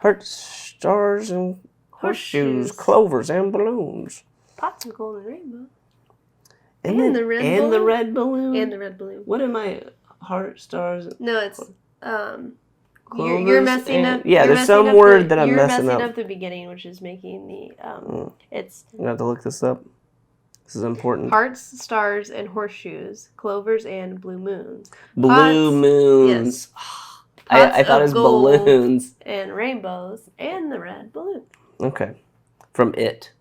Hearts, stars, and horseshoes, clovers, and balloons. Pots of gold and rainbow. And the red balloon. And the red balloon. And the red balloon. What am I? Heart, stars? No, it's... Clovers you're messing up. Yeah, there's some word that I'm messing up. You're messing up the beginning, which is making the... It's... I'm going to have to look this up. This is important. Hearts, stars, and horseshoes. Clovers and blue moons. Blue moons. Yes. I thought it was balloons. And rainbows. And the red balloon. Okay. From It.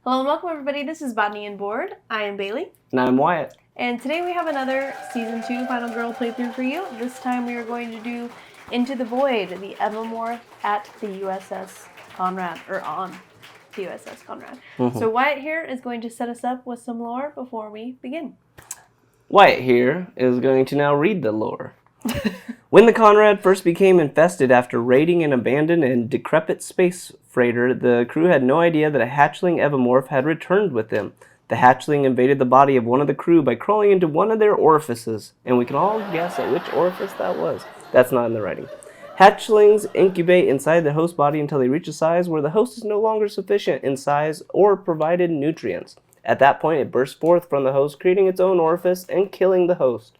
Hello and welcome everybody, this is Botany and Board. I am Baley. And I'm Wyatt. And today we have another Season 2 Final Girl playthrough for you. This time we are going to do Into the Void, the Evomorph at the USS Konrad, or on the USS Konrad. Mm-hmm. So Wyatt here is going to set us up with some lore before we begin. Wyatt here is going to now read the lore. When the Konrad first became infested after raiding an abandoned and decrepit space freighter, the crew had no idea that a hatchling Evomorph had returned with them. The hatchling invaded the body of one of the crew by crawling into one of their orifices, and we can all guess at which orifice that was. That's not in the writing. Hatchlings incubate inside the host body until they reach a size where the host is no longer sufficient in size or provided nutrients. At that point, it bursts forth from the host, creating its own orifice and killing the host.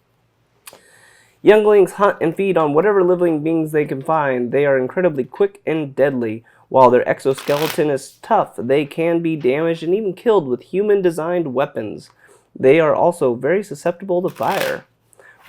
Younglings hunt and feed on whatever living beings they can find. They are incredibly quick and deadly. While their exoskeleton is tough, they can be damaged and even killed with human-designed weapons. They are also very susceptible to fire.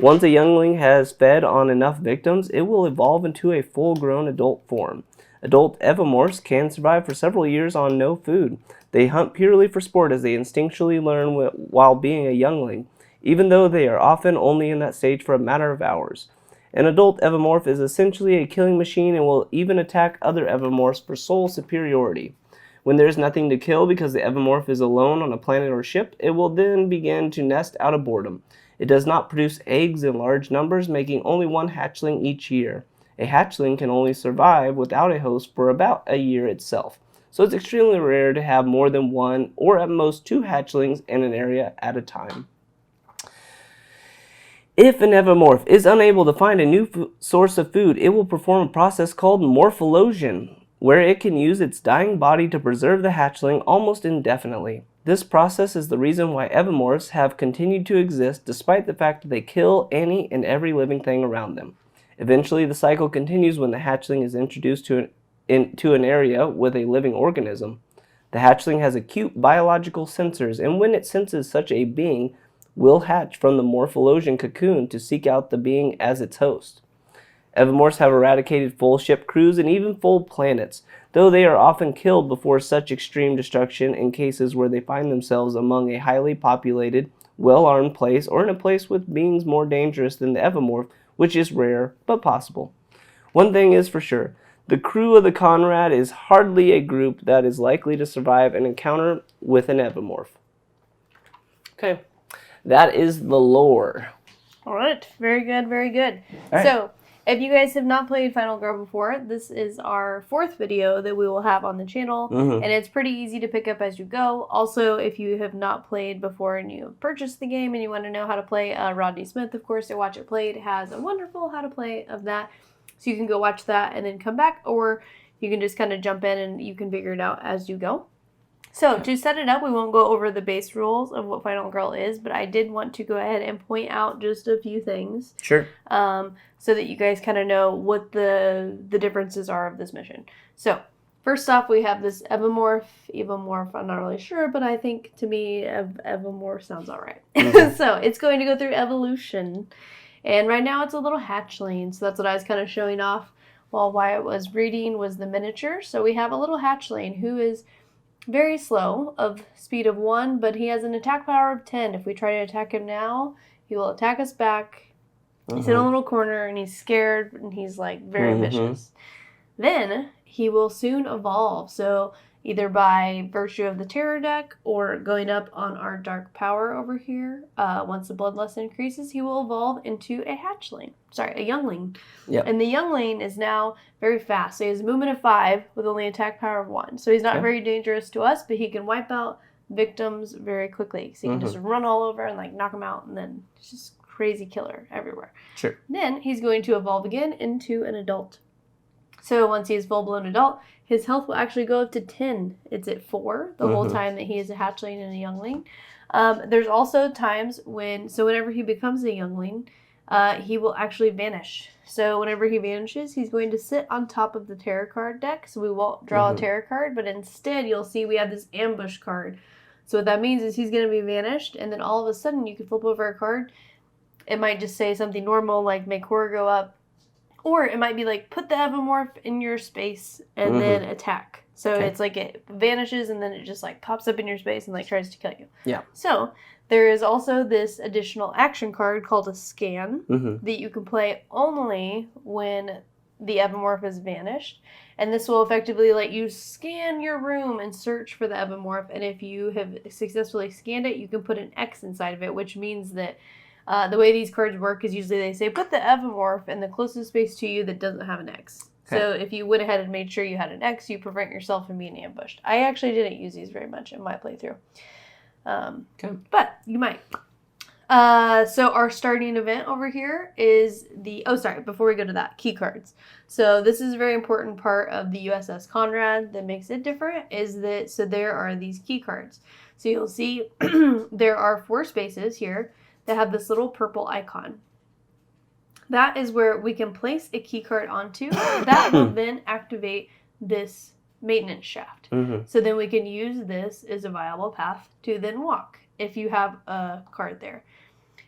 Once a youngling has fed on enough victims, it will evolve into a full-grown adult form. Adult Evomorphs can survive for several years on no food. They hunt purely for sport as they instinctually learn while being a youngling, even though they are often only in that stage for a matter of hours. An adult Evomorph is essentially a killing machine and will even attack other Evomorphs for soul superiority. When there is nothing to kill because the Evomorph is alone on a planet or ship, it will then begin to nest out of boredom. It does not produce eggs in large numbers, making only one hatchling each year. A hatchling can only survive without a host for about a year itself, so it's extremely rare to have more than one or at most two hatchlings in an area at a time. If an Evomorph is unable to find a new source of food, it will perform a process called morpholosion, where it can use its dying body to preserve the hatchling almost indefinitely. This process is the reason why Evomorphs have continued to exist despite the fact that they kill any and every living thing around them. Eventually, the cycle continues when the hatchling is introduced to an area with a living organism. The hatchling has acute biological sensors, and when it senses such a being, will hatch from the morpholosion cocoon to seek out the being as its host. Evomorphs have eradicated full ship crews and even full planets, though they are often killed before such extreme destruction in cases where they find themselves among a highly populated, well-armed place or in a place with beings more dangerous than the Evomorph, which is rare but possible. One thing is for sure, the crew of the Konrad is hardly a group that is likely to survive an encounter with an Evomorph. Okay. That is the lore. All right. Very good, very good. Right. So, if you guys have not played Final Girl before, this is our 4th video that we will have on the channel, and it's pretty easy to pick up as you go. Also, if you have not played before and you purchased the game and you want to know how to play, Rodney Smith, of course, at Watch It Played, has a wonderful how to play of that. So you can go watch that and then come back, or you can just kind of jump in and you can figure it out as you go. So, to set it up, we won't go over the base rules of what Final Girl is, but I did want to go ahead and point out just a few things. Sure. So that you guys kind of know what the differences are of this mission. So, first off, we have this Evomorph, I'm not really sure, but I think, to me, Evomorph sounds alright. Mm-hmm. So, it's going to go through evolution, and right now it's a little hatchling, so that's what I was kind of showing off while Wyatt was reading was the miniature. So, we have a little hatchling who is very slow, of speed of 1, but he has an attack power of 10. If we try to attack him now, he will attack us back. He's in a little corner, and he's scared, and he's, like, very vicious. Then, he will soon evolve. So, either by virtue of the terror deck or going up on our dark power over here. Once the bloodlust increases, he will evolve into a hatchling. Sorry, a youngling. Yep. And the youngling is now very fast. So he has a movement of 5 with only attack power of 1. So he's not very dangerous to us, but he can wipe out victims very quickly. So he can just run all over and like knock them out, and then it's just crazy killer everywhere. Sure. Then he's going to evolve again into an adult. So once he is full-blown adult, his health will actually go up to 10. It's at 4 the whole time that he is a hatchling and a youngling. There's also times whenever he becomes a youngling, he will actually vanish. So whenever he vanishes, he's going to sit on top of the terror card deck. So we won't draw a terror card, but instead you'll see we have this ambush card. So what that means is he's going to be vanished, and then all of a sudden you can flip over a card. It might just say something normal like make horror go up. Or it might be like, put the Evomorph in your space and then attack. So it's like it vanishes and then it just like pops up in your space and like tries to kill you. Yeah. So there is also this additional action card called a scan that you can play only when the Evomorph is vanished. And this will effectively let you scan your room and search for the Evomorph. And if you have successfully scanned it, you can put an X inside of it, which means that the way these cards work is usually they say, put the Evomorph in the closest space to you that doesn't have an X. Okay. So if you went ahead and made sure you had an X, you prevent yourself from being ambushed. I actually didn't use these very much in my playthrough. But you might. So our starting event over here is before we go to that, key cards. So this is a very important part of the USS Konrad that makes it different, so there are these key cards. So you'll see there are 4 spaces here that have this little purple icon. That is where we can place a key card onto. That will then activate this maintenance shaft. So then we can use this as a viable path to then walk if you have a card there.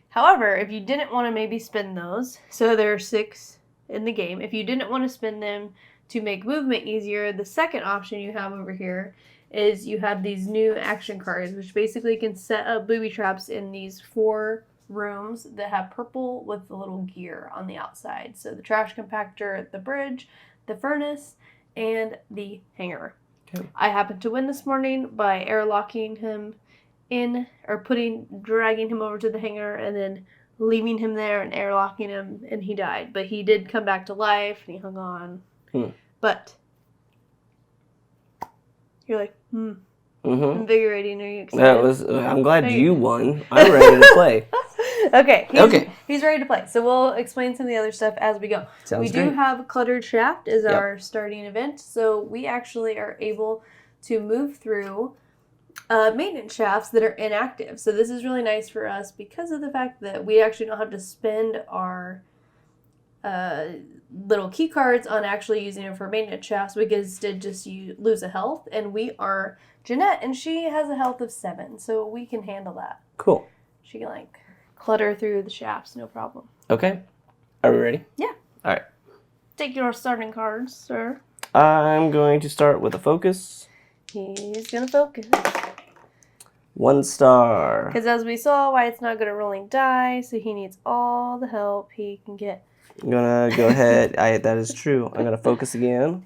However, if you didn't want to maybe spend those, so there are 6 in the game, if you didn't want to spend them to make movement easier, the second option you have over here is you have these new action cards, which basically can set up booby traps in these 4 rooms that have purple with the little gear on the outside. So the trash compactor, the bridge, the furnace, and the hangar. Okay. I happened to win this morning by airlocking him in, or dragging him over to the hangar and then leaving him there and airlocking him, and he died. But he did come back to life and he hung on. But you're like, invigorating. Are you excited? I'm glad you won. I'm ready to play. Okay. He's ready to play. So we'll explain some of the other stuff as we go. Sounds great. Do have Cluttered Shaft as our starting event. So we actually are able to move through maintenance shafts that are inactive. So this is really nice for us because of the fact that we actually don't have to spend our little key cards on actually using them for maintenance shafts. We can instead just lose a health. And we are Jenette, and she has a health of 7, so we can handle that. Cool. She can clutter through the shafts, no problem. Okay. Are we ready? Yeah. All right. Take your starting cards, sir. I'm going to start with a focus. He's going to focus. 1 star. Because as we saw, Wyatt's not good at rolling die, so he needs all the help he can get. I'm going to go ahead. That is true. I'm going to focus again.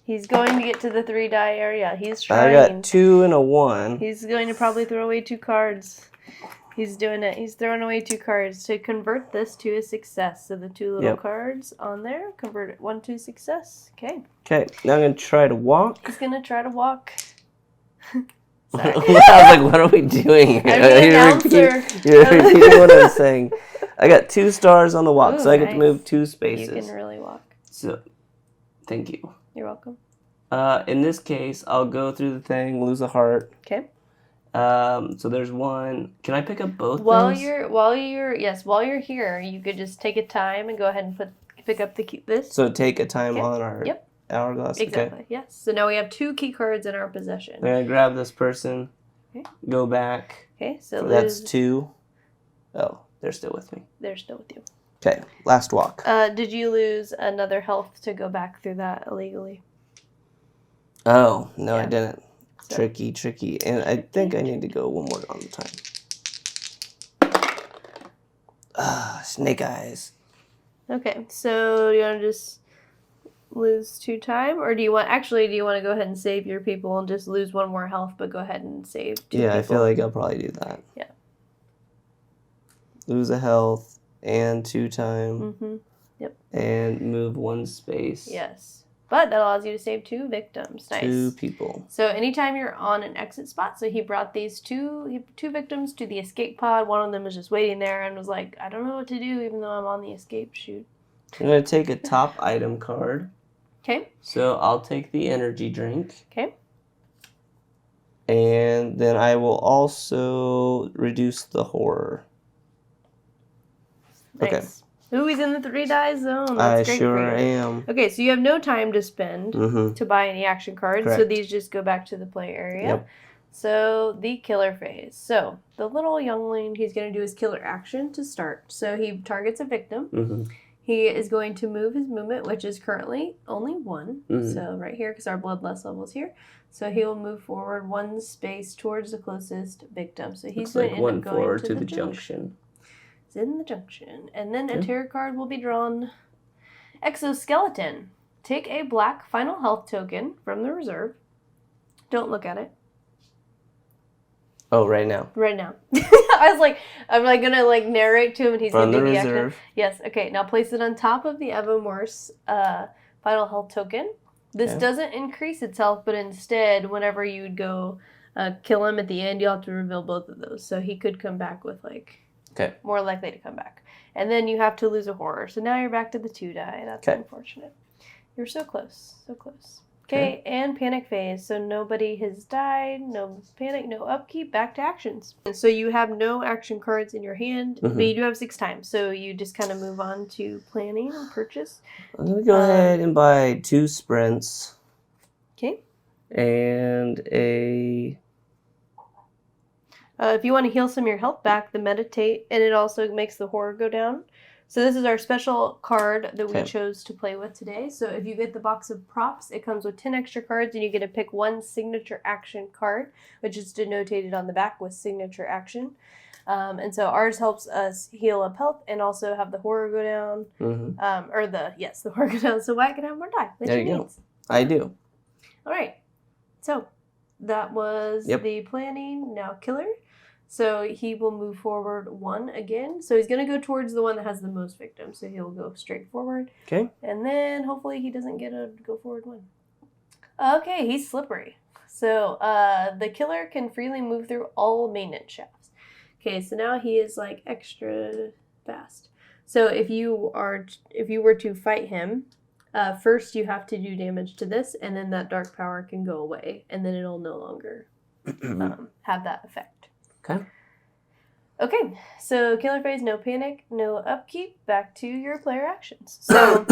He's going to get to the 3 die area. He's trying. I got 2 and a 1. He's going to probably throw away 2 cards. He's doing it. He's throwing away 2 cards to convert this to a success. So the 2 little cards on there, convert it 1 to success. Okay. Okay. Now I'm going to try to walk. He's going to try to walk. Sorry. I was like, what are we doing here? I'm the announcer. You're repeating what I was saying. I got 2 stars on the walk, so I get to move 2 spaces. You can really walk. So, thank you. You're welcome. In this case, I'll go through the thing, lose a heart. Okay. So there's 1. Can I pick up both? While you're here, you could just take a time and go ahead and pick up this. So take a time on our hourglass. Exactly. Okay. Yes. So now we have 2 key cards in our possession. I'm gonna grab this person. Okay. Go back. Okay. So that's 2. Oh, they're still with me. They're still with you. Okay. Last walk. Did you lose another health to go back through that illegally? Oh no, I didn't. So. Tricky, and I think I need to go 1 more on the time. Snake eyes. Okay, so you want to just lose 2 time, or do you want to go ahead and save your people and just lose 1 more health, but go ahead and save 2 people? Yeah, I feel like I'll probably do that. Yeah. Lose a health and 2 time. Yep. And move 1 space. Yes. But that allows you to save 2 victims. Nice. 2 people. So anytime you're on an exit spot, so he brought these two victims to the escape pod. One of them was just waiting there and was like, I don't know what to do even though I'm on the escape chute. I'm going to take a top item card. Okay. So I'll take the energy drink. Okay. And then I will also reduce the horror. Nice. Okay. Ooh, he's in the 3 die zone. I That's great sure for you. am. Okay, so you have no time to spend to buy any action cards. Correct. So these just go back to the play area. Yep. So the killer phase. So the little youngling, he's going to do his killer action to start. So he targets a victim. He is going to move his movement, which is currently only 1. So right here, because our bloodlust level is here. So he will move forward 1 space towards the closest victim. So he's going to end up going forward to the junction. It's in the junction. And then a tarot card will be drawn. Exoskeleton. Take a black final health token from the reserve. Don't look at it. Oh, right now. Right now. I was like, I'm like gonna like narrate to him and he's From gonna the do the reserve. action. Yes, okay. Now place it on top of the Evomorph's final health token. This doesn't increase its health, but instead, whenever you would go kill him at the end, you'll have to reveal both of those. So he could come back with like more likely to come back. And then you have to lose a horror. So now you're back to the 2 die. That's unfortunate. You're so close. So close. Okay, and panic phase. So nobody has died. No panic, no upkeep. Back to actions. So you have no action cards in your hand, but you do have 6 times. So you just kind of move on to planning and purchase. I'm going to go ahead and buy 2 sprints. Okay. And a... if you want to heal some of your health back, the meditate, and it also makes the horror go down. So this is our special card that we chose to play with today. So if you get the box of props, it comes with 10 extra cards, and you get to pick 1 signature action card, which is denotated on the back with signature action. And so ours helps us heal up health and also have the horror go down. The horror go down so Wyatt can have more die. There you go. I do. All right. So that was the planning. Now killer. So he will move forward 1 again. So he's going to go towards the one that has the most victims. So he'll go straight forward. Okay. And then hopefully he doesn't get a go forward 1. Okay, he's slippery. So the killer can freely move through all maintenance shafts. Okay, so now he is like extra fast. So if you were to fight him, first you have to do damage to this, and then that dark power can go away, and then it'll no longer have that effect. Okay, so killer phase, no panic, no upkeep, back to your player actions. So,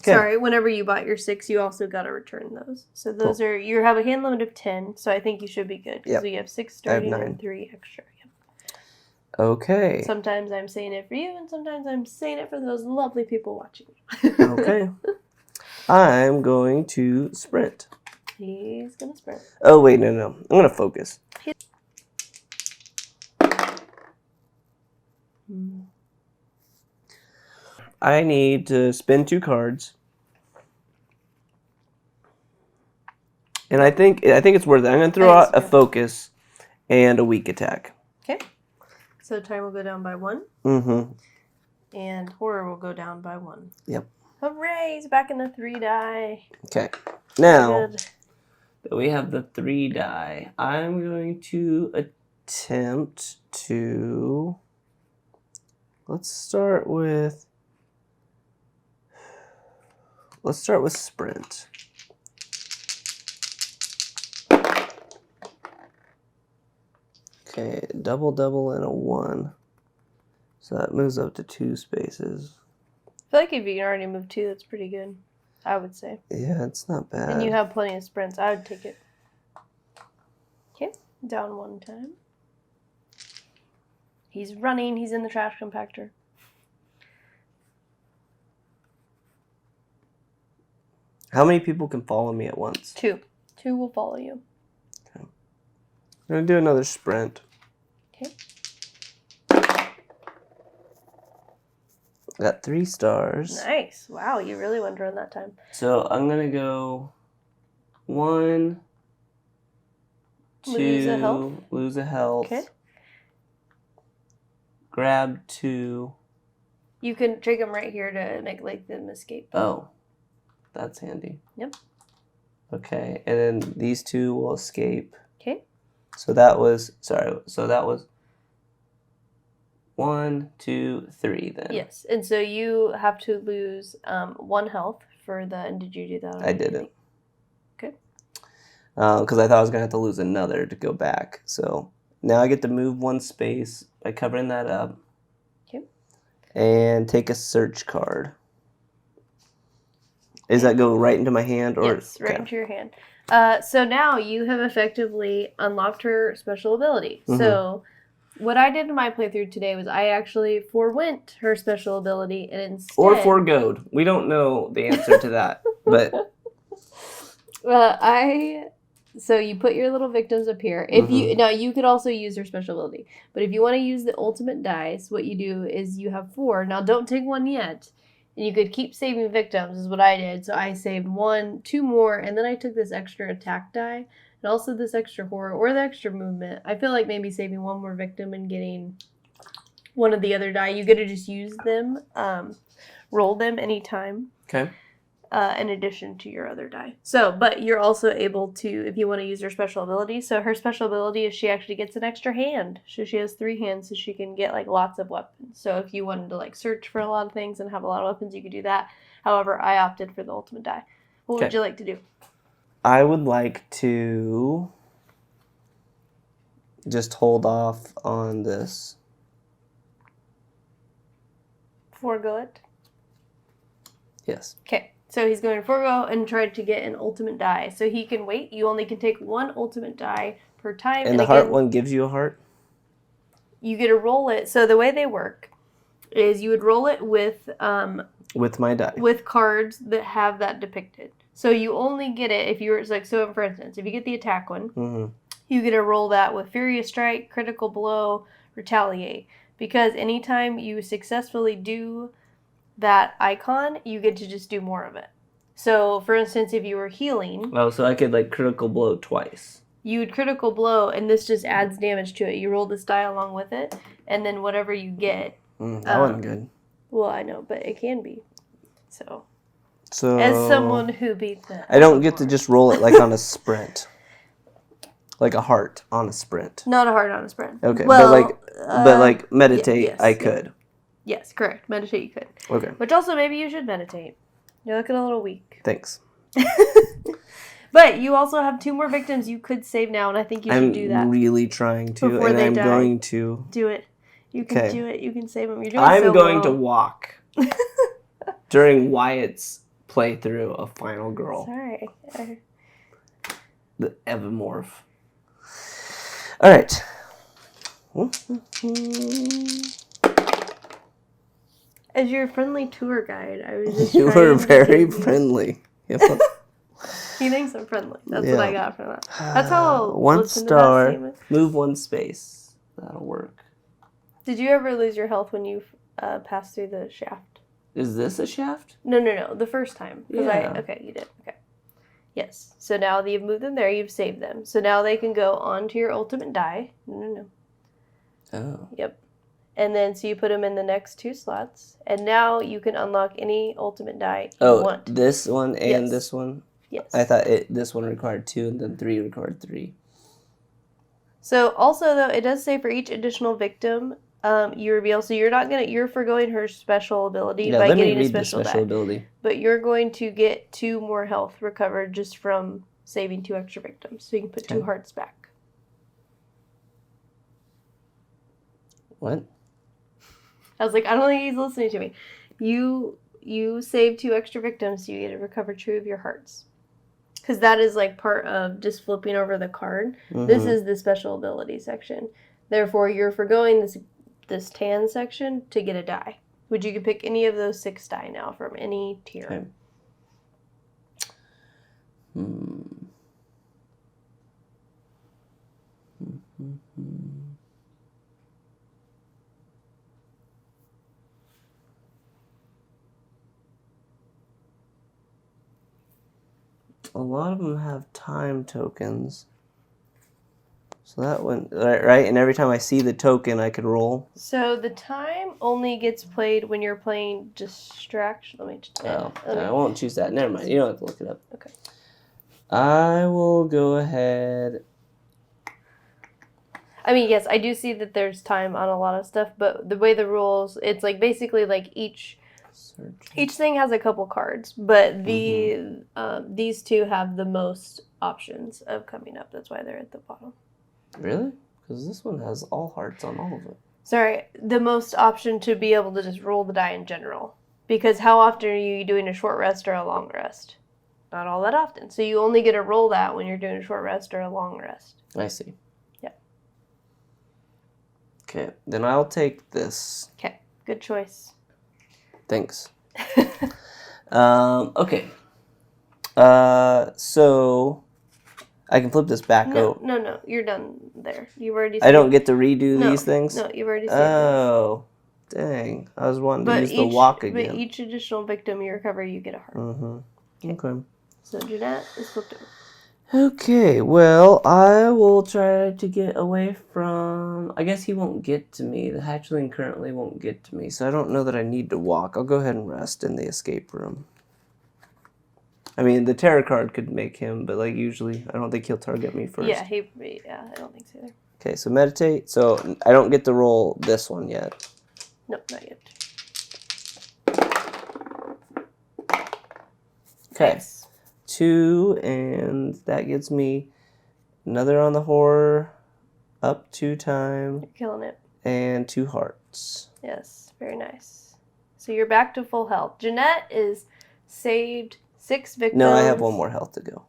sorry, whenever you bought your 6, you also got to return those. So those are, you have a hand limit of 10, so I think you should be good, because we have 6 starting and 3 extra. Okay. Sometimes I'm saying it for you, and sometimes I'm saying it for those lovely people watching. Okay. I'm going to sprint. He's going to sprint. Oh, wait, no. I'm going to focus. I need to spend 2 cards. And I think it's worth it. I'm going to throw out a focus and a weak attack. Okay. So time will go down by 1. And horror will go down by 1. Yep. Hooray! He's back in the 3 die. Okay. Now that we have the 3 die, I'm going to attempt to... Let's start with sprint. Okay, double and a 1. So that moves up to 2 spaces. I feel like if you can already move 2, that's pretty good, I would say. Yeah, it's not bad. And you have plenty of sprints. I would take it. Okay, down 1 time. He's running. He's in the trash compactor. How many people can follow me at once? 2. 2 will follow you. Okay. I'm going to do another sprint. Okay. Got 3 stars. Nice. Wow, you really went around that time. So I'm going to go 1, 2, lose a health. Okay. Grab 2. You can take them right here to make like them escape. Oh, that's handy. Yep. Okay, and then these 2 will escape. Okay. So that was 1, 2, 3 then. Yes, and so you have to lose 1 health for the. And did you do that? I didn't. Okay. Because I thought I was gonna have to lose another to go back. So now I get to move 1 space by covering that up. Okay. And take a search card. Does that go right into my hand, or yes, right into your hand? So now you have effectively unlocked her special ability. Mm-hmm. So what I did in my playthrough today was I actually forewent her special ability and instead... Or foregoed. We don't know the answer to that, but... So you put your little victims up here. If you now you could also use her special ability, but if you want to use the ultimate dice, what you do is you have 4. Now don't take 1 yet, and you could keep saving victims. Is what I did. So I saved 1, 2 more, and then I took this extra attack die and also this extra horror or the extra movement. I feel like maybe saving 1 more victim and getting one of the other die. You get to just use them, roll them anytime. Okay. In addition to your other die. So, but you're also able to, if you want to use her special ability. So her special ability is she actually gets an extra hand. So she has 3 hands, so she can get like lots of weapons. So if you wanted to like search for a lot of things and have a lot of weapons, you could do that. However, I opted for the ultimate die. What would you like to do? I would like to just hold off on this. Forego it? Yes. Okay. So he's going to forego and try to get an ultimate die. So he can wait. You only can take 1 ultimate die per time. And the heart one gives you a heart? You get to roll it. So the way they work is you would roll it with my die. With cards that have that depicted. So you only get it if you were like, so for instance, if you get the attack one, you get to roll that with Furious Strike, Critical Blow, Retaliate. Because anytime you successfully do that icon, you get to just do more of it. So, for instance, if you were healing... Oh, so I could, like, critical blow twice. You would critical blow, and this just adds damage to it. You roll this die along with it, and then whatever you get... that wasn't good. Well, I know, but it can be. So as someone who beat the... I don't get to just roll it, like, on a sprint. Like a heart on a sprint. Not a heart on a sprint. Okay, well, but like meditate, yes, I could. Yes, correct. Meditate, you could. Okay. Which also, maybe you should meditate. You're looking a little weak. Thanks. But you also have 2 more victims you could save now, and I think you should do that. I'm really trying to, before and they I'm die. going to. Do it. You can do it. You can save them. You're doing I'm so going well. to walk during Wyatt's playthrough of Final Girl. Sorry. The Evomorph. All right. As your friendly tour guide, I was just You were very friendly. He thinks I'm friendly. That's what I got from that. That's how 1 star. Move 1 space. That'll work. Did you ever lose your health when you passed through the shaft? Is this a shaft? No. The first time. Yeah. Okay, you did. Okay. Yes. So now that you've moved them there, you've saved them. So now they can go on to your ultimate die. No. Oh. Yep. And then, so you put them in the next 2 slots. And now you can unlock any ultimate die you want. This one and this one? Yes. I thought this one required 2 and then 3 required 3. So, also, though, it does say for each additional victim you reveal. So you're forgoing her special ability by getting a special die. Ability. But you're going to get 2 more health recovered just from saving 2 extra victims. So you can put 2 hearts back. What? I was like, I don't think he's listening to me. You save 2 extra victims, so you get to recover 2 of your hearts. Because that is like part of just flipping over the card. This is the special ability section. Therefore, you're forgoing this tan section to get a die. Which you can pick any of those 6 die now from any tier. a lot of them have time tokens. So that one, right? And every time I see the token, I could roll. So the time only gets played when you're playing distraction. Let me just... I won't choose that. Never mind. You don't have to look it up. Okay. I will go ahead. I mean, yes, I do see that there's time on a lot of stuff, but the way the rules, it's like basically like each thing has a couple cards, but these two have the most options of coming up. That's why they're at the bottom. Really? Because this one has all hearts on all of it. Sorry, the most option to be able to just roll the die in general. Because how often are you doing a short rest or a long rest? Not all that often. So you only get to roll that when you're doing a short rest or a long rest. I see. Yeah. Okay, then I'll take this. Okay, good choice. Thanks. Okay. So I can flip this back out. No, you're done there. You've already said I don't get to redo these things? No, you've already said Oh, dang. I was wanting to use the walk again. But each additional victim you recover, you get a heart. Mm-hmm. Okay. So Jenette is flipped over. Okay, well, I will try to get away from... I guess he won't get to me. The hatchling currently won't get to me, so I don't know that I need to walk. I'll go ahead and rest in the escape room. I mean, the terror card could make him, but like usually, I don't think he'll target me first. Yeah, I don't think so either. Okay, so meditate. So I don't get to roll this one yet. Nope, not yet. Okay. Nice. 2, and that gets me another on the horror, up 2 times. You're killing it. And 2 hearts. Yes, very nice. So you're back to full health. Jenette is saved 6 victims. No, I have 1 more health to go.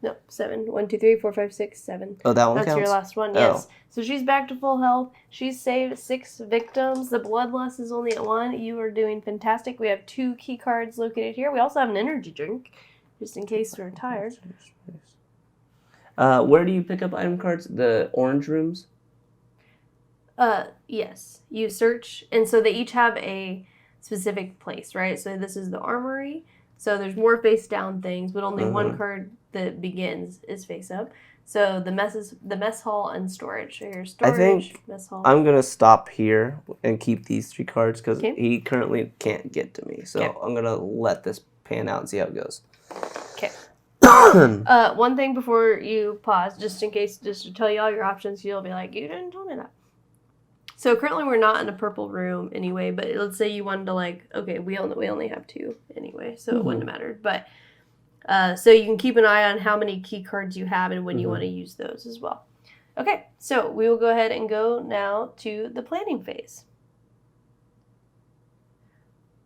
No, 7. 1, 2, 3, 4, 5, 6, 7. Oh, that one That's counts? your last one, Oh. yes. So she's back to full health. She's saved 6 victims. The bloodlust is only at 1. You are doing fantastic. We have 2 key cards located here. We also have an energy drink, just in case we're tired. Where do you pick up item cards? The orange rooms? Yes. You search, and so they each have a specific place, right? So this is the armory. So there's more face down things, but only one card that begins is face up. So the mess hall and storage. So here's storage, I think mess hall. I'm going to stop here and keep these 3 cards because he currently can't get to me. So I'm going to let this pan out and see how it goes. Okay. One thing before you pause, just in case, just to tell you all your options, you'll be like, you didn't tell me that. So currently we're not in a purple room anyway, but let's say you wanted to like, okay, we only have 2 anyway, so it wouldn't have mattered. But so you can keep an eye on how many key cards you have and when you want to use those as well. Okay, so we will go ahead and go now to the planning phase.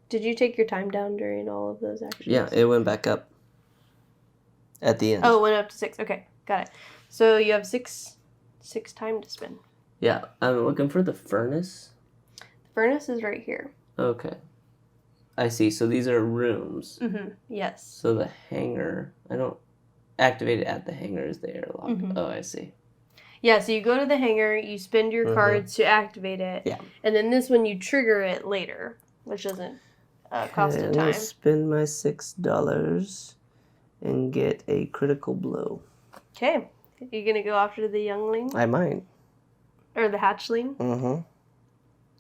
Did you take your time down during all of those actions? Yeah, it went back up at the end. Oh, it went up to 6. Okay, got it. So you have 6 time to spend. Yeah, I'm looking for the furnace. The furnace is right here. Okay. I see. So these are rooms. Mm-hmm. Yes. So the hangar, I don't activate it at the hangar. Is the airlock? Oh, I see. Yeah, so you go to the hangar, you spend your cards to activate it. Yeah. And then this one, you trigger it later, which doesn't cost a I'm time. gonna spend my $6 and get a critical blow. Okay. You going to go after the youngling? I might. Or the hatchling?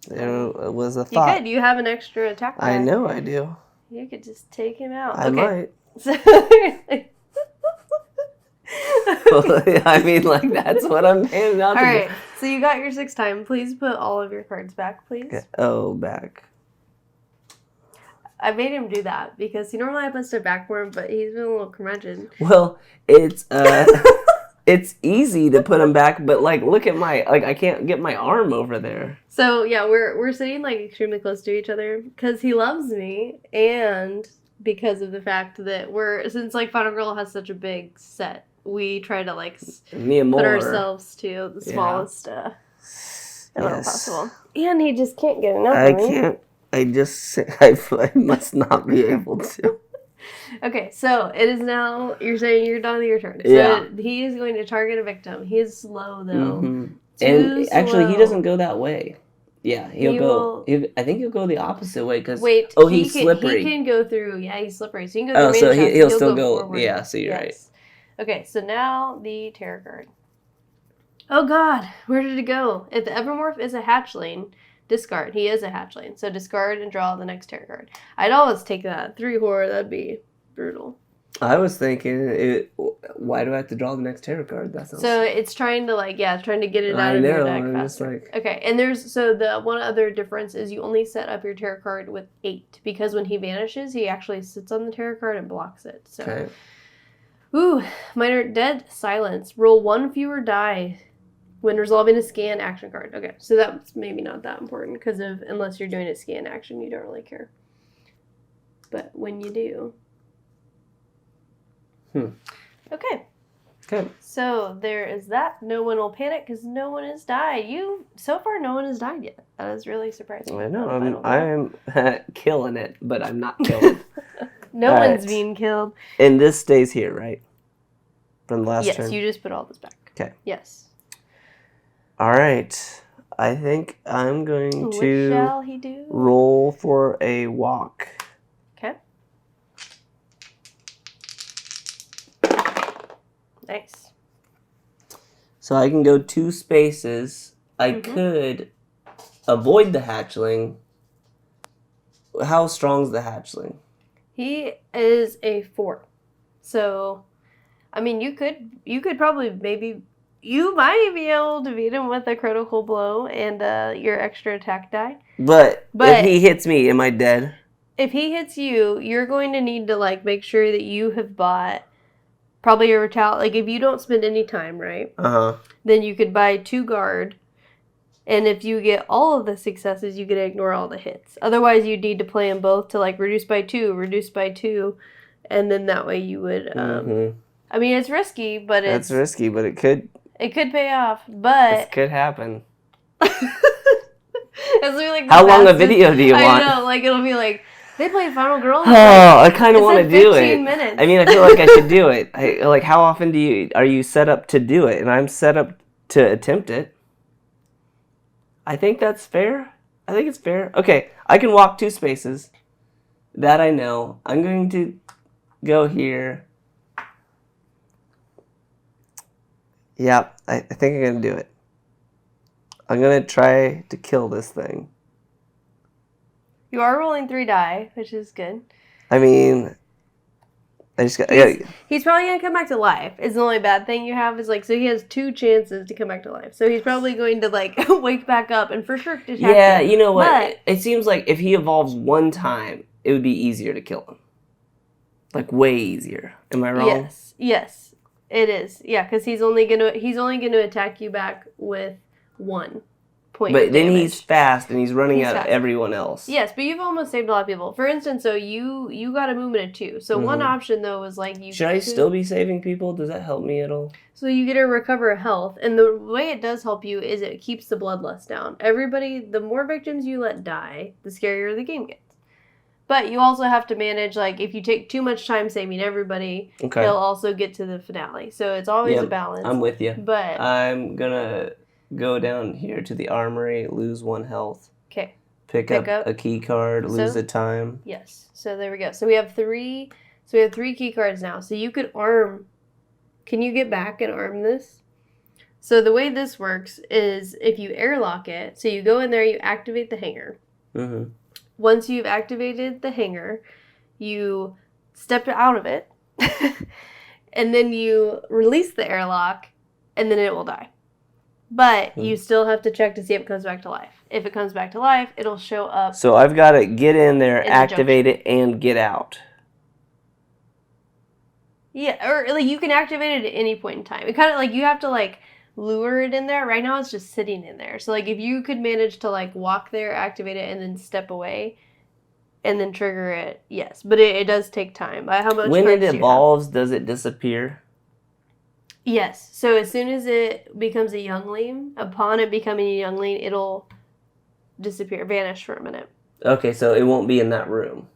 There was a thought. You could. You have an extra attack. I know I do. You could just take him out. I might. So, I mean, like, that's what I'm handing out. All right. So you got your 6 time. Please put all of your cards back, please. Okay. Oh, back. I made him do that because he normally I put stuff back for him, but he's been a little curmudgeon. Well, it's it's easy to put him back, but like, look at I can't get my arm over there. So yeah, we're sitting like extremely close to each other because he loves me, and because of the fact that since like Final Girl has such a big set, we try to like put ourselves to the smallest amount possible. And he just can't get enough. I can't. I must not be able to. Okay, so it is now, you're saying you're done with your turn. So yeah. He is going to target a victim. He is slow, though. And actually, he doesn't go that way. Yeah, I think he'll go the opposite way because. Wait. Oh, he's slippery. He can go through. Yeah, he's slippery. So he can go through. Oh, so he'll still go. Forward. Yeah, so you're right. Okay, so now the tarot card. Oh God, where did it go? If the Evomorph is a hatchling, discard. He is a hatchling, so discard and draw the next tarot card. I'd always take that 3 horror. That'd be brutal. I was thinking, why do I have to draw the next tarot card? That sounds... So it's trying to trying to get it out of your deck faster. Okay, and the one other difference is you only set up your tarot card with 8 because when he vanishes, he actually sits on the tarot card and blocks it. So, okay. Ooh, minor dead silence. Roll 1 fewer die when resolving a scan action card. Okay, so that's maybe not that important because unless you're doing a scan action, you don't really care. But when you do. Okay. So there is that. No one will panic because no one has died. So far, no one has died yet. That is really surprising. I know. I'm killing it, but I'm not killing. No one's being killed. And this stays here, right? From the last turn? Yes, you just put all this back. Okay. Yes. All right. I think I'm going to shall he do? Roll for a walk. Okay. Nice. So I can go 2 spaces. I could avoid the hatchling. How strong's the hatchling? He is a 4. So, I mean, you could probably you might be able to beat him with a critical blow and your extra attack die. But if he hits me, am I dead? If he hits you, you're going to need to make sure that you have bought probably your if you don't spend any time, right? Then you could buy 2 guard. And if you get all of the successes, you get to ignore all the hits. Otherwise, you'd need to play them both to reduce by 2, and then that way you would. I mean, it's risky, but it's risky, but it could pay off. But it could happen. How long a video do you want? I know, it'll be they played Final Girl. I kind of want to do it. 15 minutes. I mean, I feel like I should do it. How often are you set up to do it? And I'm set up to attempt it. I think that's fair. I think it's fair. Okay, I can walk 2 spaces. That I know. I'm going to go here. Yeah, I think I'm going to do it. I'm going to try to kill this thing. You are rolling 3 die, which is good. I mean, I just got... He's probably going to come back to life. It's the only bad thing you have is, so he has 2 chances to come back to life. So he's probably going to, wake back up and for sure attack Yeah, him. You know what? It seems like if he evolves 1 time, it would be easier to kill him. Way easier. Am I wrong? Yes, it is. Yeah, because he's only gonna attack you back with 1 point. But then he's fast and he's running at everyone else. Yes, but you've almost saved a lot of people. For instance, so you got a movement of 2. So one option though was Should I still be saving people? Does that help me at all? So you get to recover health, and the way it does help you is it keeps the bloodlust down. The more victims you let die, the scarier the game gets. But you also have to manage, if you take too much time saving everybody, they'll also get to the finale. So it's always a balance. I'm with you. But I'm gonna go down here to the armory, lose 1 health. Okay. Pick up a key card, lose a time. Yes. So there we go. So we have 3 key cards now. So you could arm. Can you get back and arm this? So the way this works is if you airlock it, so you go in there, you activate the hanger. Mm-hmm. Once you've activated the hanger, you step out of it, and then you release the airlock, and then it will die. But you still have to check to see if it comes back to life. If it comes back to life, it'll show up. So I've got to get in there, activate it, and get out. Yeah, or you can activate it at any point in time. It kind of you have to lure it in there. Right now it's just sitting in there. So if you could manage to walk there, activate it, and then step away, and then trigger it, yes. But it does take time. How much? When it evolves, does it disappear? Yes. So as soon as it becomes a youngling, upon it becoming a youngling, it'll disappear, vanish for a minute. Okay, so it won't be in that room.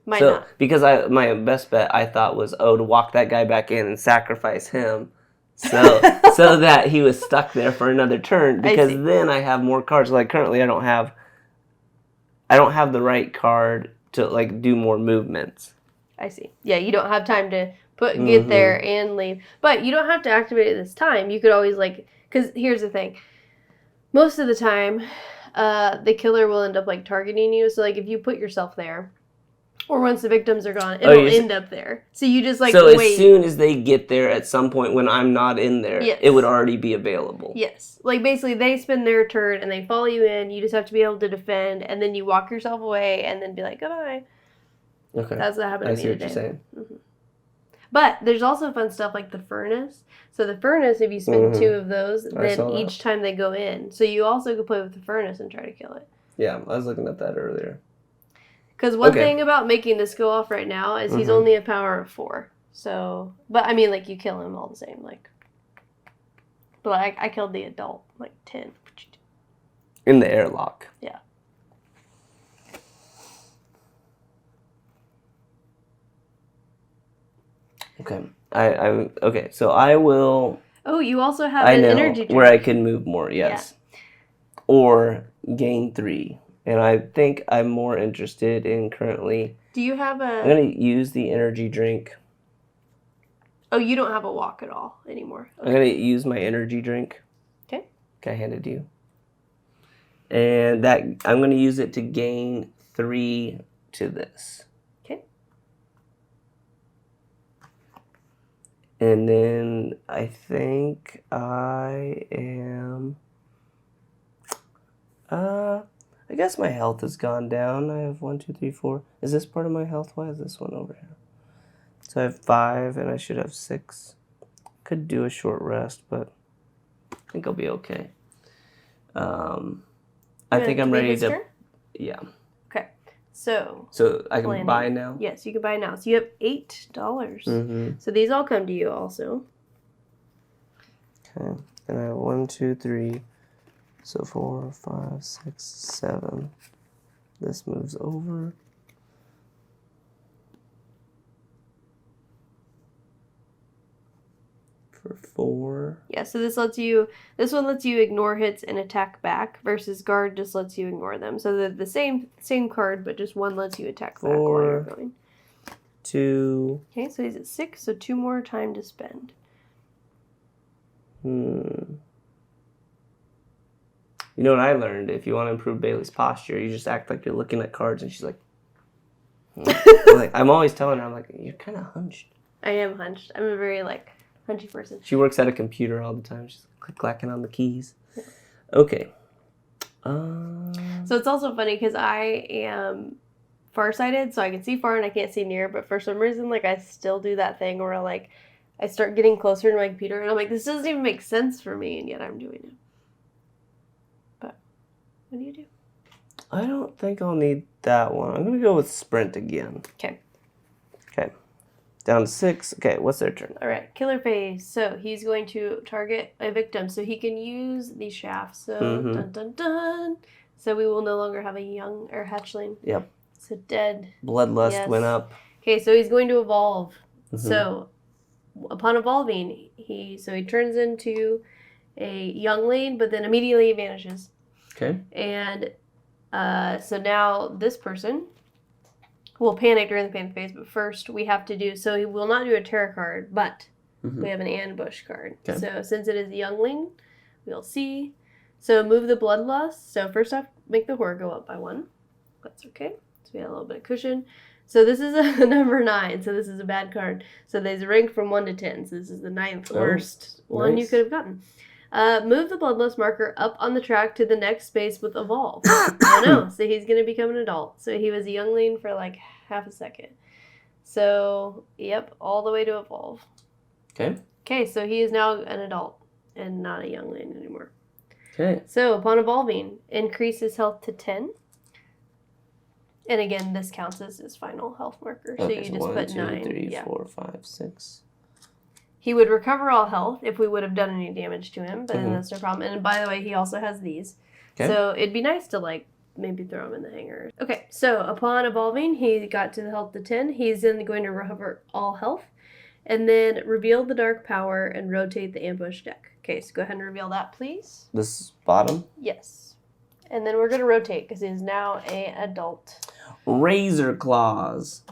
Might not. Because my best bet I thought was to walk that guy back in and sacrifice him So that he was stuck there for another turn, because then I have more cards. Like currently I don't have the right card to like do more movements. I see. Yeah, you don't have time to get there and leave. But you don't have to activate it this time. You could always like, because here's the thing. Most of the time, the killer will end up like targeting you. So like if you put yourself there, or once the victims are gone, it'll end up there. So you just like wait. as soon as they get there at some point when I'm not in there, it would already be available. Yes. Like basically they spend their turn and they follow you in. You just have to be able to defend, and then you walk yourself away and then be like, goodbye. Okay. That's what happened to me today. I see what you're saying. Mm-hmm. But there's also fun stuff like the furnace. So the furnace, if you spend 2 of those, then each time they go in. So you also could play with the furnace and try to kill it. Yeah, I was looking at that earlier. Because one thing about making this go off right now is he's only a power of 4. So, but I mean, like, you kill him all the same. Like, but I killed the adult, like 10. In the airlock. Yeah. Okay. Okay, so I will... Oh, you also have an energy drink. Where I can move more, yes. Yeah. Or gain 3. And I think I'm more interested in currently... Do you have I'm going to use the energy drink. Oh, you don't have a walk at all anymore. Okay. I'm going to use my energy drink. Okay. Can I hand it to you? And that I'm going to use it to gain 3 to this. Okay. And then I think I am... I guess my health has gone down. I have 1, 2, 3, 4. Is this part of my health? Why is this one over here? So I have 5, and I should have 6. Could do a short rest, but I think I'll be okay. I think I'm ready to... Yeah. Okay. So I can buy now? Yes, you can buy now. So you have $8. Mm-hmm. So these all come to you also. Okay. And I have 1, 2, 3... So 4, 5, 6, 7. This moves over. For 4. Yeah, so this one lets you ignore hits and attack back, versus guard just lets you ignore them. So they're the same card, but just one lets you attack back while you're going. 2. Okay, so he's at 6, so 2 more time to spend. You know what I learned? If you want to improve Baley's posture, you just act like you're looking at cards, and she's like, like I'm always telling her, I'm like, you're kind of hunched. I am hunched. I'm a very, like, hunchy person. She works at a computer all the time. She's click-clacking on the keys. Yeah. Okay. So it's also funny because I am farsighted, so I can see far and I can't see near, but for some reason, like, I still do that thing where, like, I start getting closer to my computer, and I'm like, this doesn't even make sense for me, and yet I'm doing it. What do you do? I don't think I'll need that one. I'm going to go with sprint again. Okay. Okay. Down to 6. Okay, what's their turn? All right, killer phase. So he's going to target a victim, so he can use the shafts. So dun dun dun. So we will no longer have a young or hatchling. Yep. So dead. Bloodlust went up. Okay, so he's going to evolve. So upon evolving, he turns into a youngling, but then immediately vanishes. Okay. And so now this person will panic during the panic phase, but first we have to do, so he will not do a terror card, but we have an ambush card. Okay. So since it is a youngling, we'll see. So move the bloodlust. So first off, make the horror go up by 1. That's okay. So we have a little bit of cushion. So this is a number 9, so this is a bad card. So there's a rank from 1 to 10. So this is the 9th worst one you could have gotten. Move the bloodlust marker up on the track to the next space with evolve. Oh no, so he's going to become an adult. So he was a youngling for like half a second. So, yep, all the way to evolve. Okay. Okay, so he is now an adult and not a youngling anymore. Okay. So upon evolving, increase his health to 10. And again, this counts as his final health marker. So you just 1, put 2, 9. 3, 4, 5, 6. He would recover all health if we would have done any damage to him, but then that's no problem. And by the way, he also has these. Okay. So it'd be nice to, like, maybe throw him in the hanger. Okay, so upon evolving, he got to the health to 10. He's then going to recover all health. And then reveal the dark power and rotate the ambush deck. Okay, so go ahead and reveal that, please. This bottom? Yes. And then we're going to rotate because he's now an adult. Razor Claws.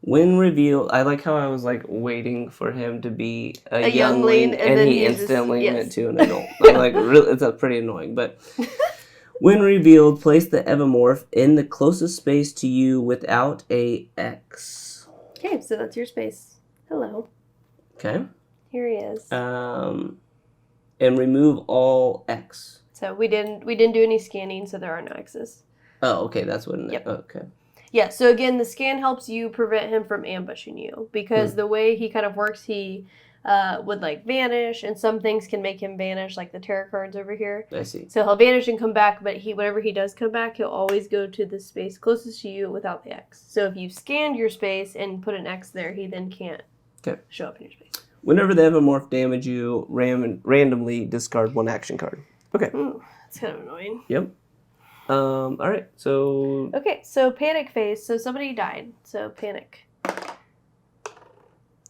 When revealed, I like how I was like waiting for him to be a youngling, and then he instantly went to an adult. Really, it's pretty annoying. But when revealed, place the Evomorph in the closest space to you without a X. Okay, so that's your space. Hello. Okay. Here he is. And remove all X. So we didn't do any scanning, so there are no X's. Oh, okay, that's what it Yep. is. Okay. Yeah, so again, the scan helps you prevent him from ambushing you because the way he kind of works, he would like vanish, and some things can make him vanish, like the tarot cards over here. I see. So he'll vanish and come back, but whenever he does come back, he'll always go to the space closest to you without the X. So if you scanned your space and put an X there, he then can't show up in your space. Whenever the Evomorph damage you, randomly discard one action card. Okay. Ooh, that's kind of annoying. Yep. All right. So. Okay, so panic phase. So somebody died. So panic.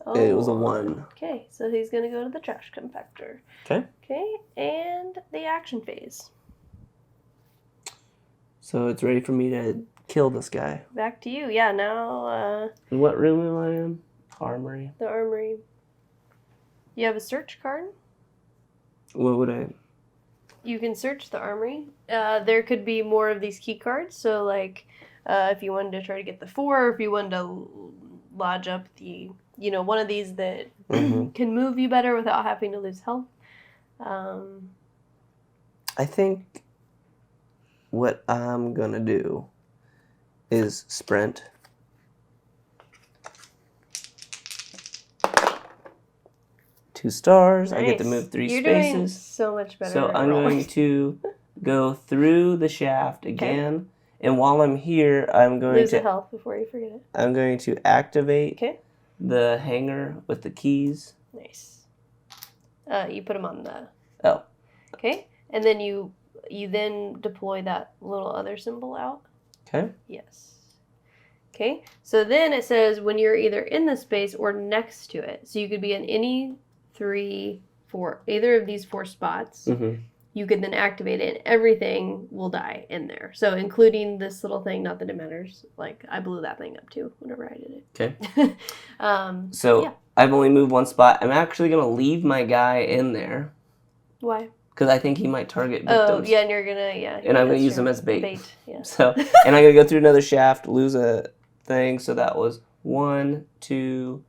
Oh. It was a 1. Okay, so he's gonna go to the trash compactor. Okay. Okay, and the action phase. So it's ready for me to kill this guy. Back to you. Yeah. Now. What room am I in? Armory. The armory. You have a search card. What would I? You can search the armory. There could be more of these key cards. So, like, if you wanted to try to get the 4, if you wanted to lodge up the, one of these that can move you better without having to lose health. I think what I'm gonna do is sprint. Two stars. Nice. I get to move 3 You're spaces. Doing so much better. So I'm going to go through the shaft again, and while I'm here, I'm going lose to a health before you forget it. I'm going to activate the hanger with the keys. Nice. You put them on the. Oh. Okay, and then you then deploy that little other symbol out. Okay. Yes. Okay, so then it says when you're either in the space or next to it. So you could be in any 3, 4, either of these 4 spots. Mm-hmm. You could then activate it, and everything will die in there. So including this little thing, not that it matters. Like, I blew that thing up too whenever I did it. Okay. I've only moved 1 spot. I'm actually going to leave my guy in there. Why? Because I think he might target victims. Oh, yeah, and you're going to, And I'm going to use him as bait. Yeah. So, and I'm going to go through another shaft, lose a thing. So that was 1, 2,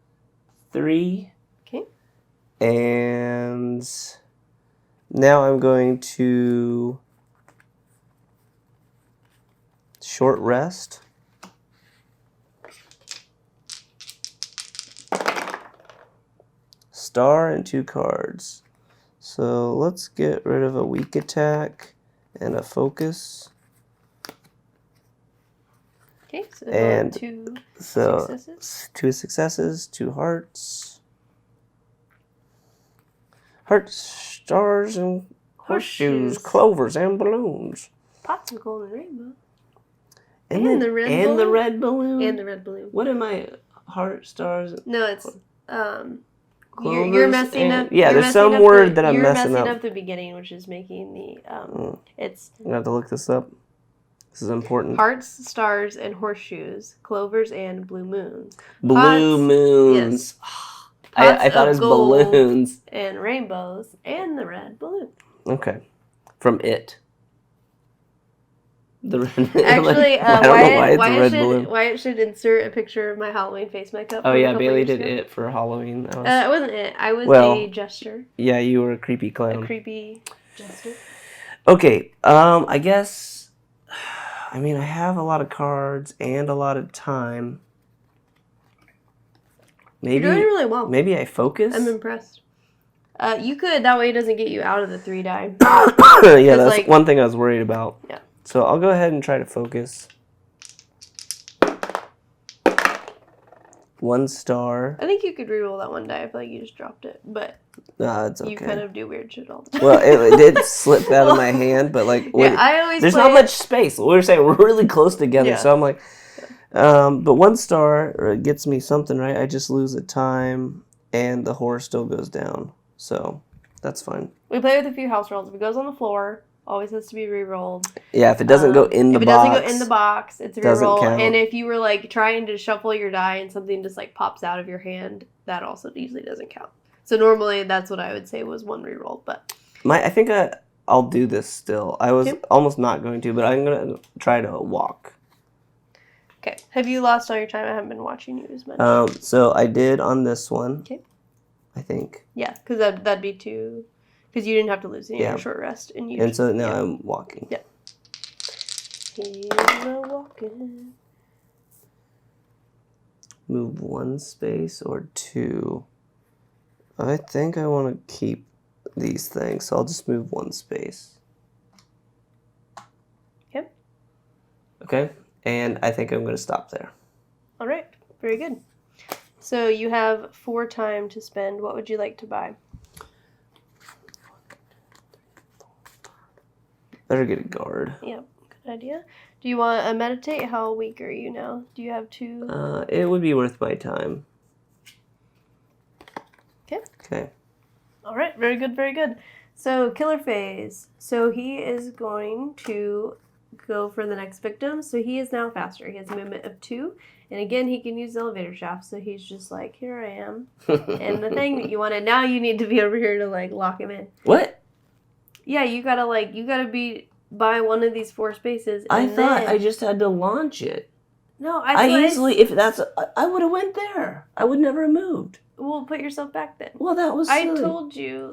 3. Okay. And now I'm going to short rest. Star and 2 cards. So let's get rid of a weak attack and a focus. Okay, so and 2 successes. 2 successes, 2 hearts. Hearts, stars, and horseshoes, clovers, and balloons. Pots of golden rainbow. And the red balloon. balloon. The red balloon. And the red balloon. What am I? Heart, stars? No, it's Clovers you're messing up. Yeah, there's some word that I'm messing up. You're messing up the beginning, which is making the it's. I'm gonna have to look this up. This is important. Hearts, stars, and horseshoes, clovers, and blue moons. Blue moons. Yes. I thought it was balloons. And rainbows, and the red balloon. Okay, from It. The red. Actually, I don't know why it's a red balloon. Wyatt should insert a picture of my Halloween face makeup. Oh yeah, Baley did It for Halloween. It wasn't It. I was a jester. Yeah, you were a creepy clown. A creepy jester. Okay, I guess. I mean, I have a lot of cards and a lot of time. Maybe you're doing really well. Maybe I focus. I'm impressed. You could. That way, it doesn't get you out of the 3 die. Yeah, that's one thing I was worried about. Yeah. So I'll go ahead and try to focus. 1 star. I think you could reroll that 1 die. I feel like you just dropped it, but it's okay. You kind of do weird shit all the time. Well, it did slip out of my hand, but like, there's not much space. We were saying we're really close together, so I'm like, but 1 star gets me something, right? I just lose a time, and the horror still goes down. So that's fine. We play with a few house rolls. If it goes on the floor, always has to be re-rolled. Yeah, if it doesn't go in the box. If it doesn't go in the box, it's a doesn't re-roll. count. And if you were like trying to shuffle your die and something just like pops out of your hand, that also usually doesn't count. So normally that's what I would say was one re-roll. But I think I'll do this still. I was almost not going to, but I'm gonna try to walk. Okay. Have you lost all your time? I haven't been watching you as much. So I did on this one. Okay. I think. Yeah, because that'd be too. Because you didn't have to lose any of your short rest, and so now I'm walking. Yeah. He's a walking. Move one space or two. I think I want to keep these things, so I'll just move one space. Yep. Okay, and I think I'm going to stop there. All right, very good. So you have 4 time to spend. What would you like to buy? Better get a guard. Yep, good idea. Do you want a meditate? How weak are you now? Do you have 2? It would be worth my time. Okay. All right, very good, very good. So killer phase. So he is going to go for the next victim. So he is now faster. He has a movement of 2. And again, he can use the elevator shaft. So he's just like, here I am. And the thing that you wanted, now you need to be over here to like lock him in. What? Yeah, you gotta be by one of these 4 spaces. I thought I just had to launch it. No, I would have went there. I would never have moved. Well, put yourself back then. Well, that was silly. I told you.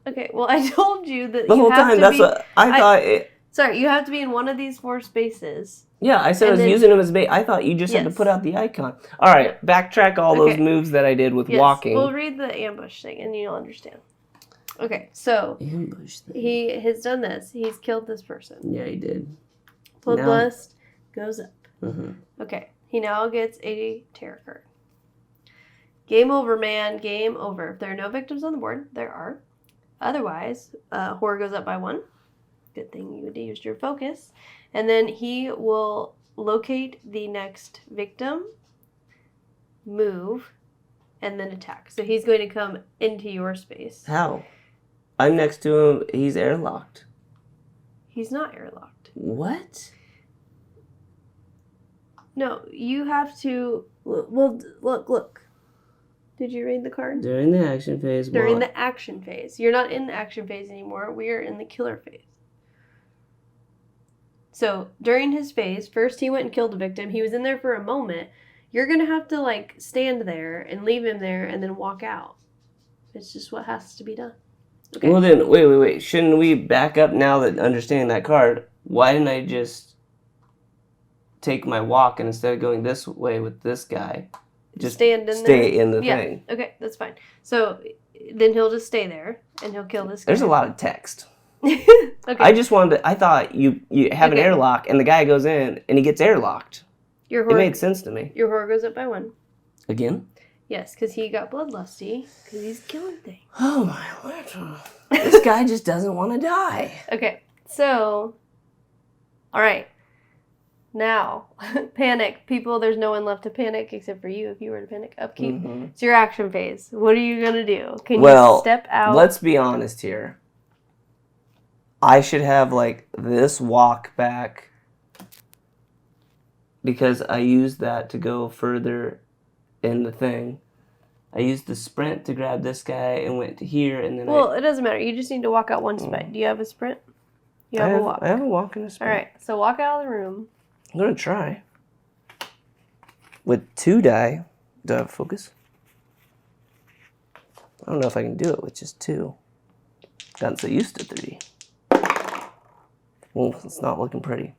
Okay, well, I told you that the you whole have time. to That's be, what I thought. Sorry, you have to be in one of these 4 spaces. Yeah, I said I was using them as bait. I thought you just had to put out the icon. All right, backtrack all those moves that I did with walking. We'll read the ambush thing, and you'll understand. Okay, so ambush thing. He has done this. He's killed this person. Yeah, he did. Bloodlust goes up. Mm-hmm. Okay, he now gets a tarot card. Game over, man. Game over. If there are no victims on the board, there are. Otherwise, horror goes up by 1. Good thing you used your focus. And then he will locate the next victim, move, and then attack. So he's going to come into your space. How? I'm next to him. He's airlocked. He's not airlocked. What? No, you have to... Well, look. Did you read the card? During the action phase. During the action phase. You're not in the action phase anymore. We are in the killer phase. So, during his phase, first he went and killed a victim. He was in there for a moment. You're going to have to, like, stand there and leave him there and then walk out. It's just what has to be done. Okay. Well, then, wait. Shouldn't we back up now that understanding that card? Why didn't I just take my walk and instead of going this way with this guy, just stay in the thing? Okay, that's fine. So, then he'll just stay there and he'll kill this guy. There's a lot of text. Okay. I just wanted to, I thought you have an airlock and the guy goes in and he gets airlocked. It made sense to me. Your horror goes up by 1. Again? Yes, because he got bloodlusty because he's killing things. Oh my Lord. This guy just doesn't want to die. Okay, so, all right. Now, panic. People, there's no one left to panic except for you if you were to panic. Upkeep. Mm-hmm. It's your action phase. What are you going to do? Can you step out? Let's be honest here. I should have, like, this walk back because I used that to go further in the thing. I used the sprint to grab this guy and went to here, and then it doesn't matter. You just need to walk out one sprint. Do you have a sprint? You have a walk. I have a walk and a sprint. All right, so walk out of the room. I'm going to try. With 2 die. Do I have focus? I don't know if I can do it with just 2. Gotten so used to 3. Well, it's not looking pretty.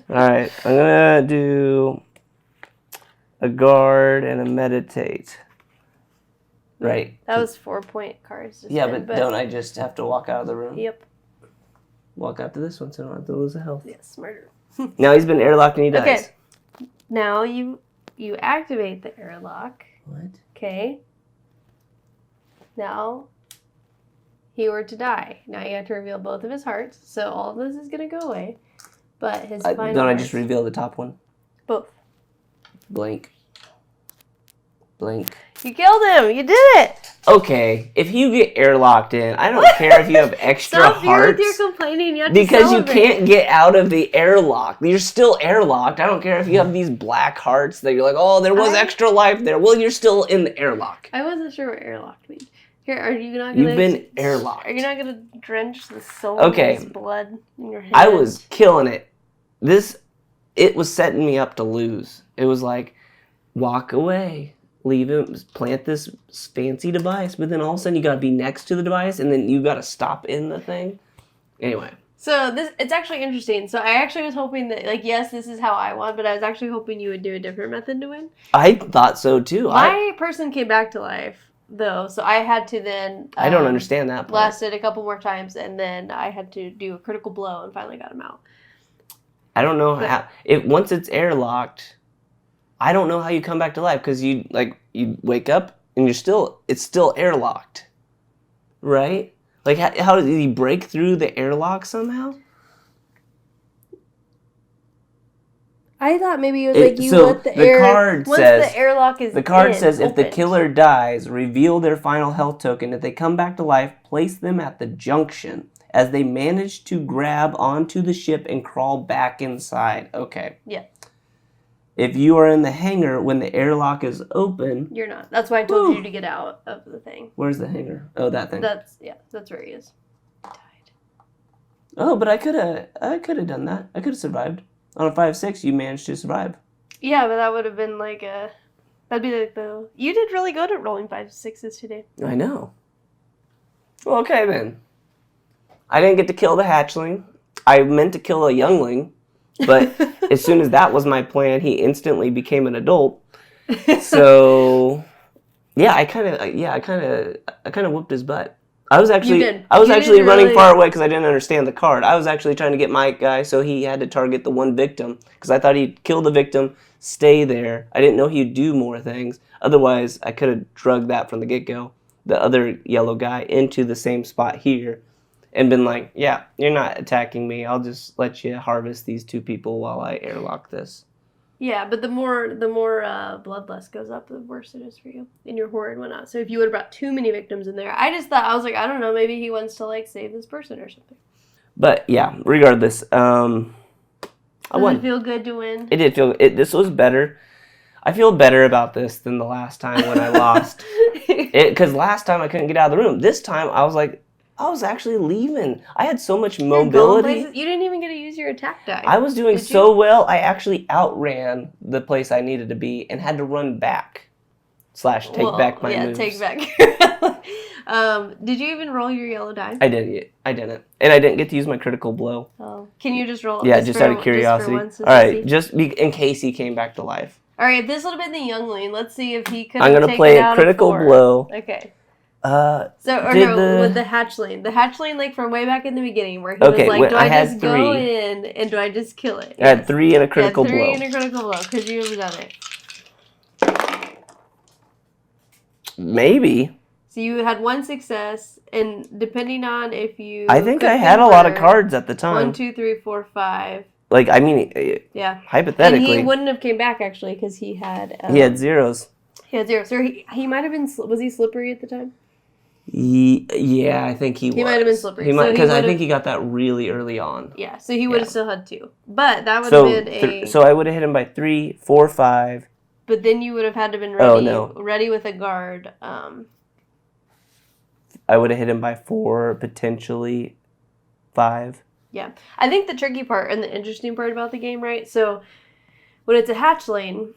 Alright, I'm going to do a guard and a meditate. Right. That was 4-point cards. Yeah, but don't I just have to walk out of the room? Yep. Walk out to this one so I don't have to lose a health. Yes, smarter. Now he's been airlocked and he dies. Okay. Now you activate the airlock. What? Okay. Now he were to die. Now you have to reveal both of his hearts. So all of this is going to go away. But his final don't I just reveal the top one? Both. Blank. Blink. You killed him. You did it. Okay, if you get airlocked in, I don't care if you have extra Stop hearts. with your complaining. You have because to you can't get out of the airlock. You're still airlocked. I don't care if you have these black hearts that you're like, oh, there was extra life there. Well, you're still in the airlock. I wasn't sure what airlocked means. Here, are you not gonna? You've been airlocked. Are you not gonna drench the soul of his blood in your hand? I was killing it. It was setting me up to lose. It was like, walk away. Leave him, plant this fancy device, but then all of a sudden you gotta be next to the device, and then you gotta stop in the thing. Anyway. So it's actually interesting. So I actually was hoping that, like, yes, this is how I won, but I was actually hoping you would do a different method to win. I thought so too. My person came back to life, though, so I had to then... I don't understand that part. Lasted a couple more times, and then I had to do a critical blow and finally got him out. I don't know how... Once it's airlocked... I don't know how you come back to life because you wake up and it's still airlocked, right? Like how did he break through the airlock somehow? I thought maybe it was like you let the air. Card once says, the airlock is the card says opened. if the killer dies, reveal their final health token. If they come back to life, place them at the junction as they manage to grab onto the ship and crawl back inside. Okay. Yeah. If you are in the hangar when the airlock is open... You're not. That's why I told you to get out of the thing. Where's the hangar? Oh, that thing. That's where he is. He died. Oh, but I could have done that. I could have survived. On a 5-6, you managed to survive. Yeah, but that would have been like that'd be like the... You did really good at rolling 5-6s today. I know. Well, okay then. I didn't get to kill the hatchling. I meant to kill a youngling. But as soon as that was my plan, he instantly became an adult. So, yeah, I kind of whooped his butt. I was actually running far away because I didn't understand the card. I was actually trying to get my guy, so he had to target the one victim because I thought he'd kill the victim, stay there. I didn't know he'd do more things. Otherwise, I could have drugged that from the get-go, the other yellow guy, into the same spot here. And been like, yeah, you're not attacking me. I'll just let you harvest these two people while I airlock this. Yeah, but the more bloodlust goes up, the worse it is for you and your horde and whatnot. So if you would have brought too many victims in there, I was like, I don't know, maybe he wants to like save this person or something. But yeah, regardless, I won. Does it feel good to win? It did feel. This was better. I feel better about this than the last time when I lost. Because last time I couldn't get out of the room. This time I was actually leaving. I had so much mobility. You didn't even get to use your attack die. I was doing so well, I actually outran the place I needed to be and had to run back. / take back my moves. Yeah, take back. Did you even roll your yellow die? I didn't. And I didn't get to use my critical blow. Oh. Can you just roll? Yeah, just out of curiosity. All right, in case he came back to life. All right, this would have been the youngling. Let's see if he could. I'm going to play a critical blow. Okay. With the hatchling. The hatchling, like, from way back in the beginning, where he was like, do I just go in and do I just kill it? I had 3 and a critical blow. 3 and a critical blow. Could you have done it? Maybe. So you had 1 success, and depending on if you... I think I had a lot of cards at the time. 1, 2, 3, 4, 5. Like, I mean, yeah. Hypothetically. And he wouldn't have came back, actually, because he had... he had zeros. He had zeros. So he might have been... Was he slippery at the time? Yeah, I think he was. He might have been slippery. Because I think he got that really early on. Yeah, so he would have still had 2. But that would have been So I would have hit him by 3, 4, 5. But then you would have had to been ready with a guard. I would have hit him by 4, potentially 5. Yeah. I think the tricky part and the interesting part about the game, right? So when it's a hatchling,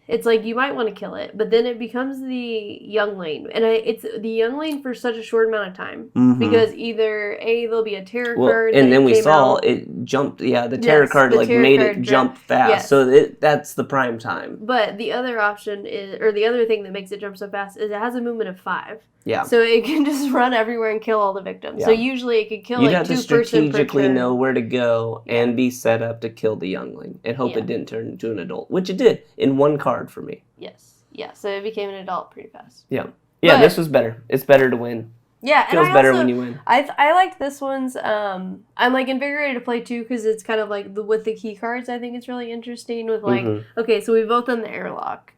it's like you might want to kill it, but then it becomes the youngling. And it's the youngling for such a short amount of time. Mm-hmm. Because either there'll be a terror card. And then we saw it jumped. Yeah, the terror card made it jump fast. Yes. So that's the prime time. But the other option is, or the other thing that makes it jump so fast is it has a movement of 5. Yeah. So it can just run everywhere and kill all the victims. Yeah. So usually it could kill You'd like 2 person per turn. You'd have to strategically know where to go and be set up to kill the youngling and hope it didn't turn into an adult, which it did in 1 card for me. Yes. Yeah, so it became an adult pretty fast. Yeah. Yeah, this was better. It's better to win. Yeah, feels better when you win. I liked this one's. I'm like invigorated to play too because it's kind of like with the key cards. I think it's really interesting with like okay, so we've both done the airlock.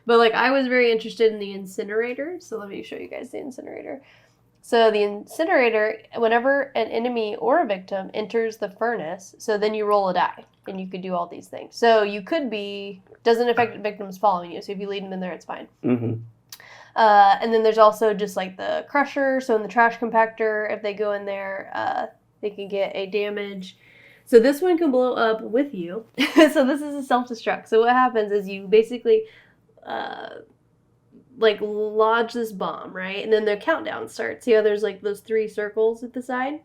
But, like, I was very interested in the incinerator, so let me show you guys the incinerator. So the incinerator, whenever an enemy or a victim enters the furnace, so then you roll a die, and you could do all these things. So you could be, doesn't affect victims following you, so if you lead them in there, it's fine. Mm-hmm. And then there's also just, like, the crusher, so in the trash compactor, if they go in there, they can get a damage. So this one can blow up with you. So this is a self-destruct. So what happens is you basically... like lodge this bomb, right? And then the countdown starts. See how there's like those 3 circles at the side?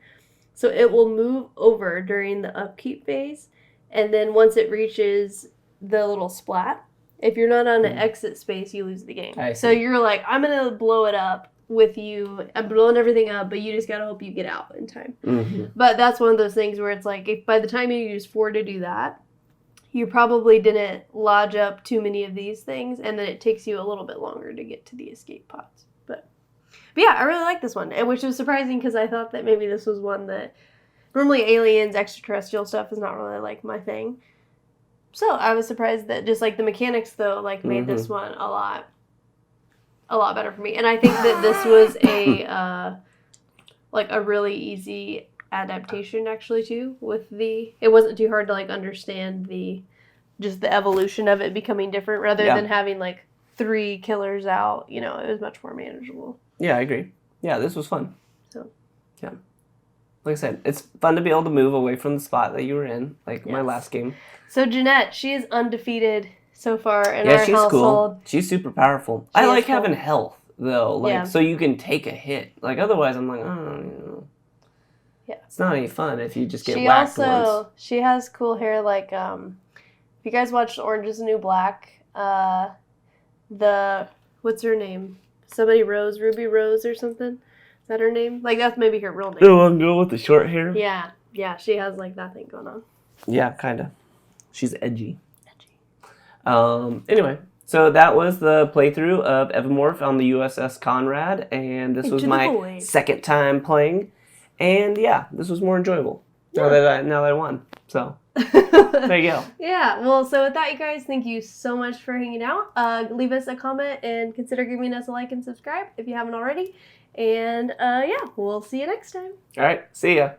So it will move over during the upkeep phase. And then once it reaches the little splat, if you're not on an exit space, you lose the game. So you're like, I'm going to blow it up with you. I'm blowing everything up, but you just got to hope you get out in time. Mm-hmm. But that's one of those things where it's like, if by the time you use 4 to do that, you probably didn't lodge up too many of these things, and then it takes you a little bit longer to get to the escape pods. But yeah, I really like this one, which was surprising because I thought that maybe this was one that normally aliens, extraterrestrial stuff is not really like my thing. So I was surprised that just like the mechanics though, like made this one a lot better for me. And I think that this was a like a really easy adaptation actually too, with it wasn't too hard to like understand just the evolution of it becoming different rather than having like 3 killers out. You know, it was much more manageable. Yeah, I agree. Yeah, this was fun. So yeah, like I said, it's fun to be able to move away from the spot that you were in, like my last game. So Jenette, she is undefeated so far in our she's household. Cool. She's super powerful. I like having health though, like so you can take a hit. Like otherwise I'm like, oh, you know. Yeah. It's not any fun if you just get whacked once. She has cool hair, like, if you guys watched Orange is the New Black, what's her name? Ruby Rose or something? Is that her name? Like, that's maybe her real name. The one girl with the short hair? Yeah, she has, like, that thing going on. Yeah, kind of. She's edgy. Anyway, so that was the playthrough of Evomorph on the USS Konrad, and this was my second time playing. And yeah, this was more enjoyable now that I won. So there you go. Yeah. Well, so with that, you guys, thank you so much for hanging out. Leave us a comment and consider giving us a like and subscribe if you haven't already. And yeah, we'll see you next time. All right. See ya.